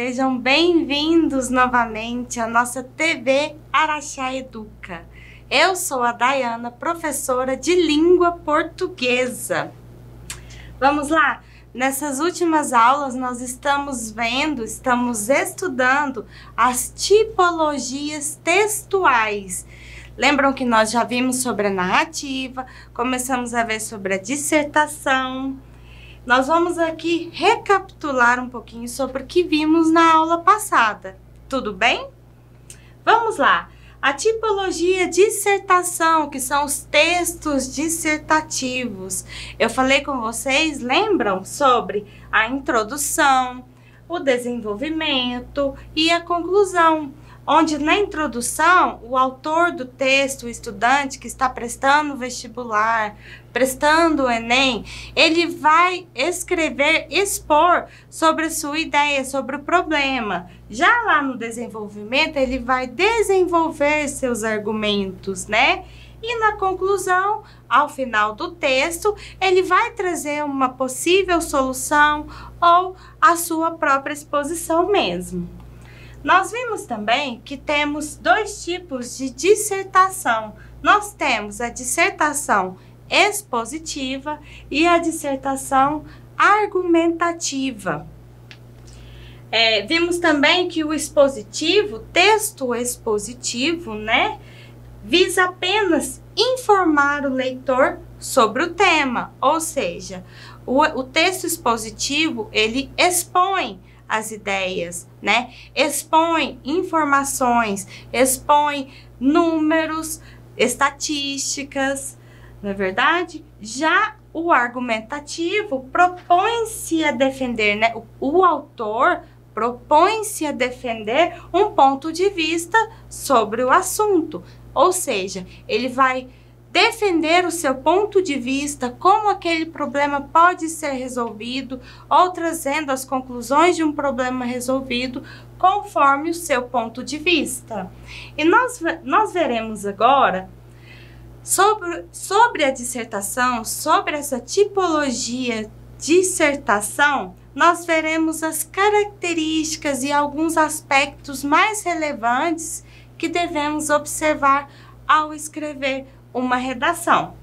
sejam bem-vindos novamente à nossa TV Araxá Educa. Eu sou a Dayana, professora de língua portuguesa. Vamos lá? Nessas últimas aulas nós estamos estudando as tipologias textuais. Lembram que nós já vimos sobre a narrativa, começamos a ver sobre a dissertação. Nós vamos aqui recapitular um pouquinho sobre o que vimos na aula passada. Tudo bem? Vamos lá. A tipologia dissertação, que são os textos dissertativos. Eu falei com vocês, lembram? Sobre a introdução, o desenvolvimento e a conclusão. Onde na introdução, o autor do texto, o estudante que está prestando o vestibular, prestando o Enem, ele vai expor sobre a sua ideia, sobre o problema. Já lá no desenvolvimento, ele vai desenvolver seus argumentos, né? E na conclusão, ao final do texto, ele vai trazer uma possível solução ou a sua própria exposição mesmo. Nós vimos também que temos dois tipos de dissertação. Nós temos a dissertação expositiva e a dissertação argumentativa. Vimos também que o expositivo, texto expositivo, né, visa apenas informar o leitor sobre o tema, ou seja, o texto expositivo, ele expõe as ideias, né? Expõe informações, expõe números, estatísticas, não é verdade? Já o argumentativo propõe-se a defender, né? O autor propõe-se a defender um ponto de vista sobre o assunto, ou seja, ele vai defender o seu ponto de vista, como aquele problema pode ser resolvido, ou trazendo as conclusões de um problema resolvido conforme o seu ponto de vista. E nós veremos agora sobre a dissertação, sobre essa tipologia dissertação, nós veremos as características e alguns aspectos mais relevantes que devemos observar ao escrever uma redação.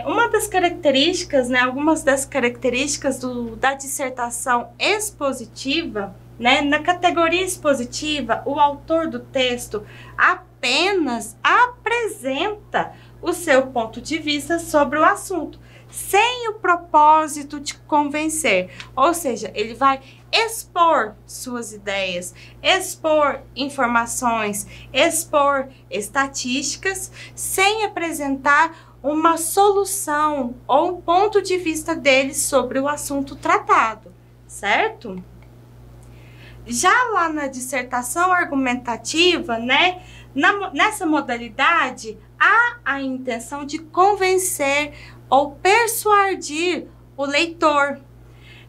Uma das características, né, algumas das características da dissertação expositiva, né, na categoria expositiva, o autor do texto apenas apresenta o seu ponto de vista sobre o assunto, sem o propósito de convencer, ou seja, ele vai expor suas ideias, expor informações, expor estatísticas, sem apresentar uma solução ou um ponto de vista dele sobre o assunto tratado, certo? Já lá na dissertação argumentativa, né, nessa modalidade, há a intenção de convencer ou persuadir o leitor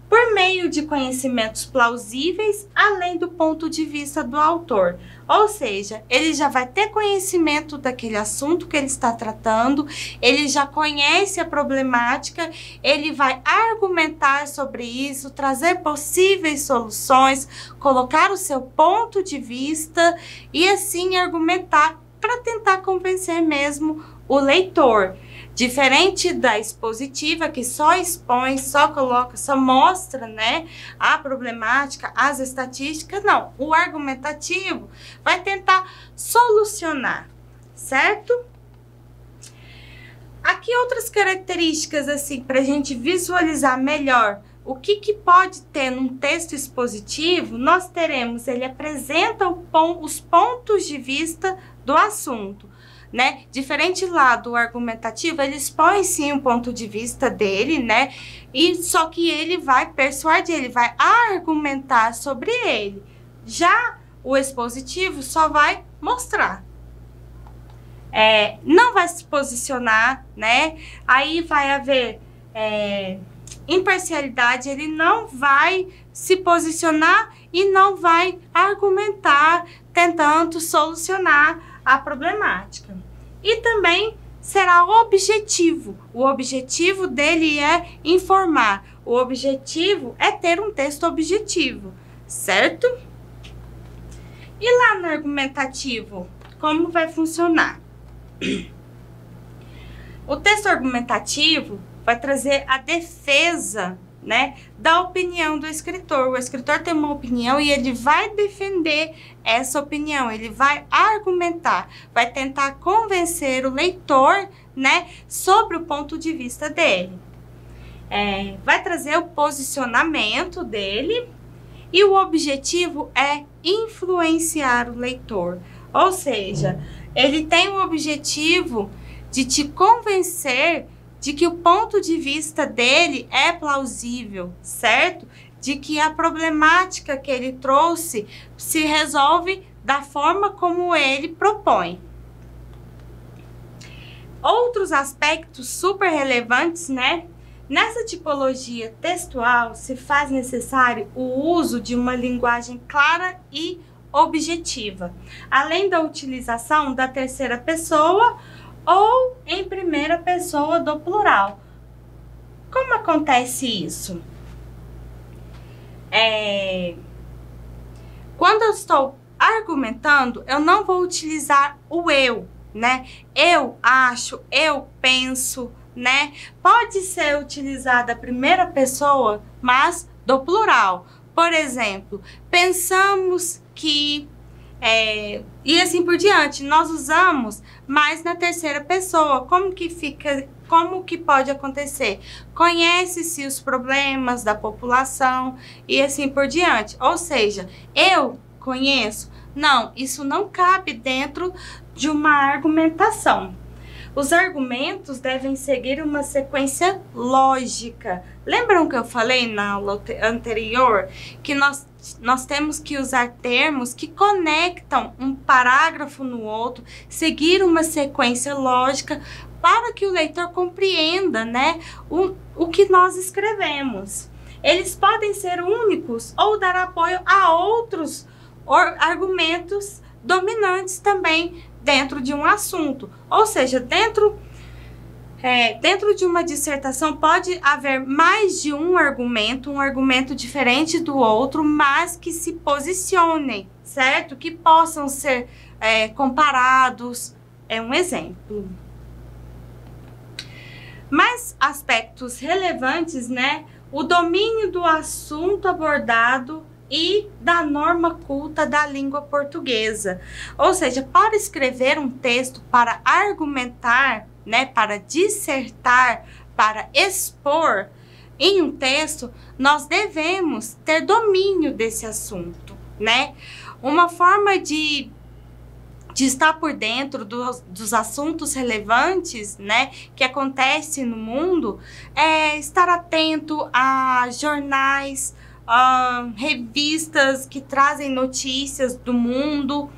por meio de conhecimentos plausíveis, além do ponto de vista do autor. Ou seja, ele já vai ter conhecimento daquele assunto que ele está tratando, ele já conhece a problemática, ele vai argumentar sobre isso, trazer possíveis soluções, colocar o seu ponto de vista e assim argumentar para tentar convencer mesmo o leitor. Diferente da expositiva, que só expõe, só coloca, só mostra, né, a problemática, as estatísticas, não. O argumentativo vai tentar solucionar, certo? Aqui outras características, assim, para a gente visualizar melhor o que pode ter num texto expositivo, nós teremos, ele apresenta os pontos de vista do assunto, né? Diferente lá do argumentativo, ele expõe sim o ponto de vista dele, né? E só que ele vai persuadir, ele vai argumentar sobre ele. Já o expositivo só vai mostrar. Não vai se posicionar, né? Aí vai haver imparcialidade, ele não vai se posicionar e não vai argumentar tentando solucionar a problemática. E também será objetivo. O objetivo dele é informar. O objetivo é ter um texto objetivo, certo? E lá no argumentativo, como vai funcionar? O texto argumentativo vai trazer a defesa, né, da opinião do escritor. O escritor tem uma opinião e ele vai defender essa opinião, ele vai argumentar, vai tentar convencer o leitor, né, sobre o ponto de vista dele. Vai trazer o posicionamento dele e o objetivo é influenciar o leitor. Ou seja, ele tem o objetivo de te convencer de que o ponto de vista dele é plausível, certo? De que a problemática que ele trouxe se resolve da forma como ele propõe. Outros aspectos super relevantes, né? Nessa tipologia textual, se faz necessário o uso de uma linguagem clara e objetiva, além da utilização da terceira pessoa ou em primeira pessoa do plural. Como acontece isso? Quando eu estou argumentando, eu não vou utilizar o eu, né? Eu acho, eu penso, né? Pode ser utilizada a primeira pessoa, mas do plural. Por exemplo, pensamos que... e assim por diante, nós usamos mais na terceira pessoa. Como que fica, como que pode acontecer? Conhece-se os problemas da população e assim por diante. Ou seja, eu conheço? Não, isso não cabe dentro de uma argumentação. Os argumentos devem seguir uma sequência lógica. Lembram que eu falei na aula anterior que nós temos que usar termos que conectam um parágrafo no outro, seguir uma sequência lógica para que o leitor compreenda, né, o que nós escrevemos. Eles podem ser únicos ou dar apoio a outros argumentos dominantes também dentro de um assunto. Ou seja, dentro de uma dissertação pode haver mais de um argumento diferente do outro, mas que se posicionem, certo? Que possam ser comparados. É um exemplo. Mais aspectos relevantes, né? O domínio do assunto abordado e da norma culta da língua portuguesa. Ou seja, para escrever um texto, para argumentar, né, para dissertar, para expor em um texto, nós devemos ter domínio desse assunto, né? Uma forma de estar por dentro dos assuntos relevantes, né, que acontecem no mundo, é estar atento a jornais, revistas que trazem notícias do mundo,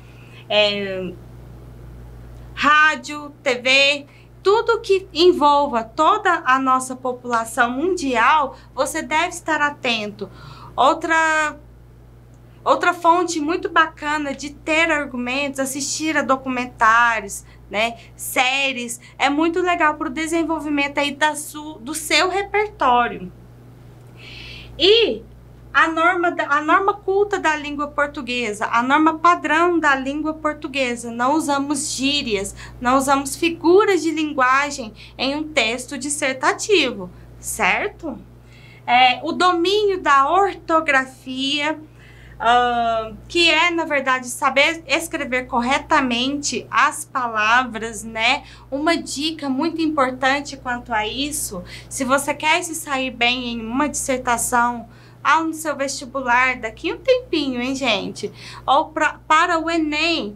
rádio, TV, tudo que envolva toda a nossa população mundial, você deve estar atento. Outra fonte muito bacana de ter argumentos, assistir a documentários, né, séries, é muito legal para o desenvolvimento aí do seu repertório. E a norma culta da língua portuguesa, a norma padrão da língua portuguesa. Não usamos gírias, não usamos figuras de linguagem em um texto dissertativo, certo? O domínio da ortografia, que é, na verdade, saber escrever corretamente as palavras, né? Uma dica muito importante quanto a isso, se você quer se sair bem em uma dissertação, no seu vestibular, daqui um tempinho, hein, gente? Ou para o Enem,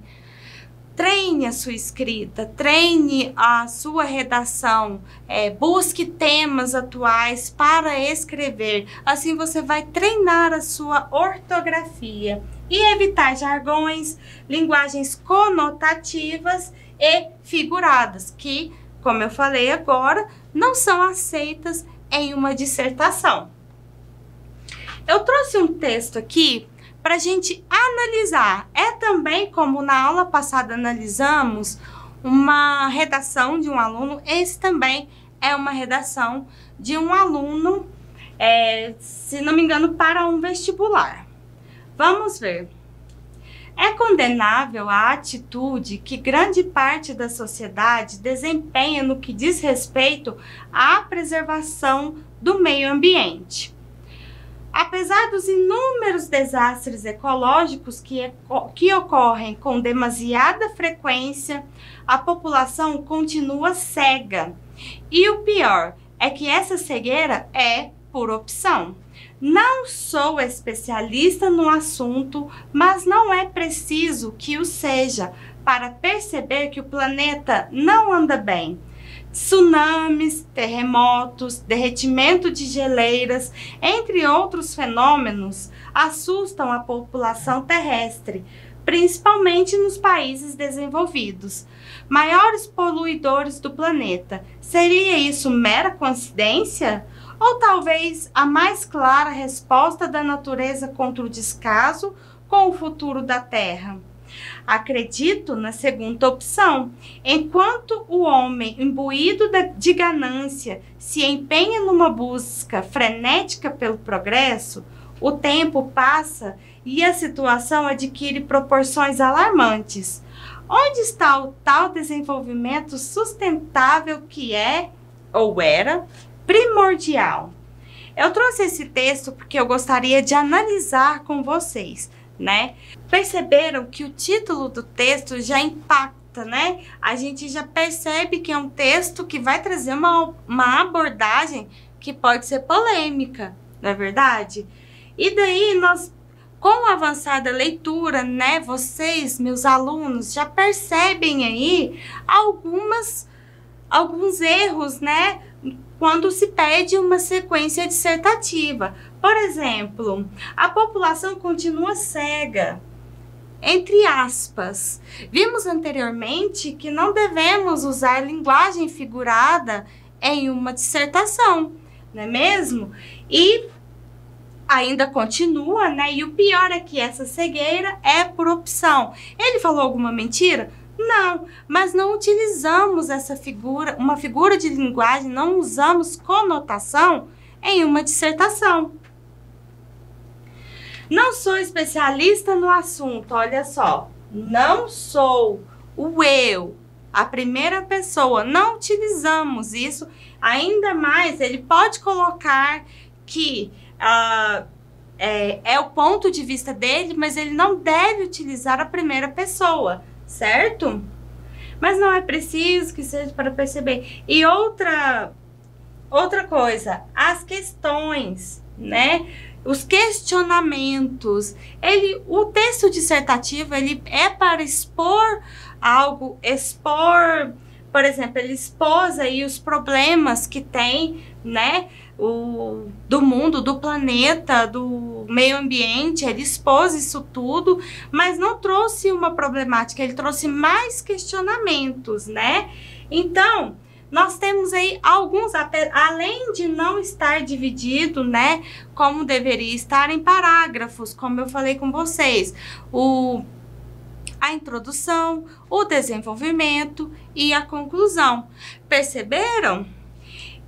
treine a sua escrita, treine a sua redação, busque temas atuais para escrever. Assim você vai treinar a sua ortografia e evitar jargões, linguagens conotativas e figuradas, que, como eu falei agora, não são aceitas em uma dissertação. Eu trouxe um texto aqui para a gente analisar. É também, como na aula passada analisamos, uma redação de um aluno. Esse também é uma redação de um aluno, se não me engano, para um vestibular. Vamos ver. É condenável a atitude que grande parte da sociedade desempenha no que diz respeito à preservação do meio ambiente. Apesar dos inúmeros desastres ecológicos que ocorrem com demasiada frequência, a população continua cega. E o pior é que essa cegueira é por opção. Não sou especialista no assunto, mas não é preciso que o seja para perceber que o planeta não anda bem. Tsunamis, terremotos, derretimento de geleiras, entre outros fenômenos, assustam a população terrestre, principalmente nos países desenvolvidos, maiores poluidores do planeta. Seria isso mera coincidência? Ou talvez a mais clara resposta da natureza contra o descaso com o futuro da Terra? Acredito na segunda opção. Enquanto o homem, imbuído de ganância, se empenha numa busca frenética pelo progresso, o tempo passa e a situação adquire proporções alarmantes. Onde está o tal desenvolvimento sustentável que é, ou era, primordial? Eu trouxe esse texto porque eu gostaria de analisar com vocês, né? Perceberam que o título do texto já impacta, né? A gente já percebe que é um texto que vai trazer uma abordagem que pode ser polêmica, não é verdade? E daí nós, com a avançada leitura, né? Vocês, meus alunos, já percebem aí alguns erros, né? Quando se pede uma sequência dissertativa. Por exemplo, a população continua cega, entre aspas. Vimos anteriormente que não devemos usar linguagem figurada em uma dissertação, não é mesmo? E ainda continua, né? E o pior é que essa cegueira é por opção. Ele falou alguma mentira? Não, mas não utilizamos uma figura de linguagem, não usamos conotação em uma dissertação. Não sou especialista no assunto, olha só. Não sou o eu, a primeira pessoa. Não utilizamos isso. Ainda mais, ele pode colocar que é o ponto de vista dele, mas ele não deve utilizar a primeira pessoa, certo? Mas não é preciso que seja para perceber. E outra coisa, as questões, né? Os questionamentos. O texto dissertativo, ele é para expor algo, por exemplo, ele expôs aí os problemas que tem, né? Do mundo, do planeta, do meio ambiente, ele expôs isso tudo, mas não trouxe uma problemática, ele trouxe mais questionamentos, né? Então, nós temos aí alguns, além de não estar dividido, né, como deveria estar em parágrafos, como eu falei com vocês, a introdução, o desenvolvimento e a conclusão. Perceberam?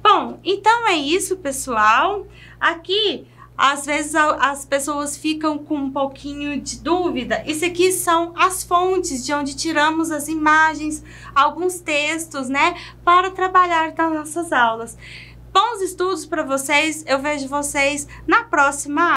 Bom, então é isso, pessoal. Aqui, às vezes, as pessoas ficam com um pouquinho de dúvida. Isso aqui são as fontes de onde tiramos as imagens, alguns textos, né? Para trabalhar nas nossas aulas. Bons estudos para vocês. Eu vejo vocês na próxima aula.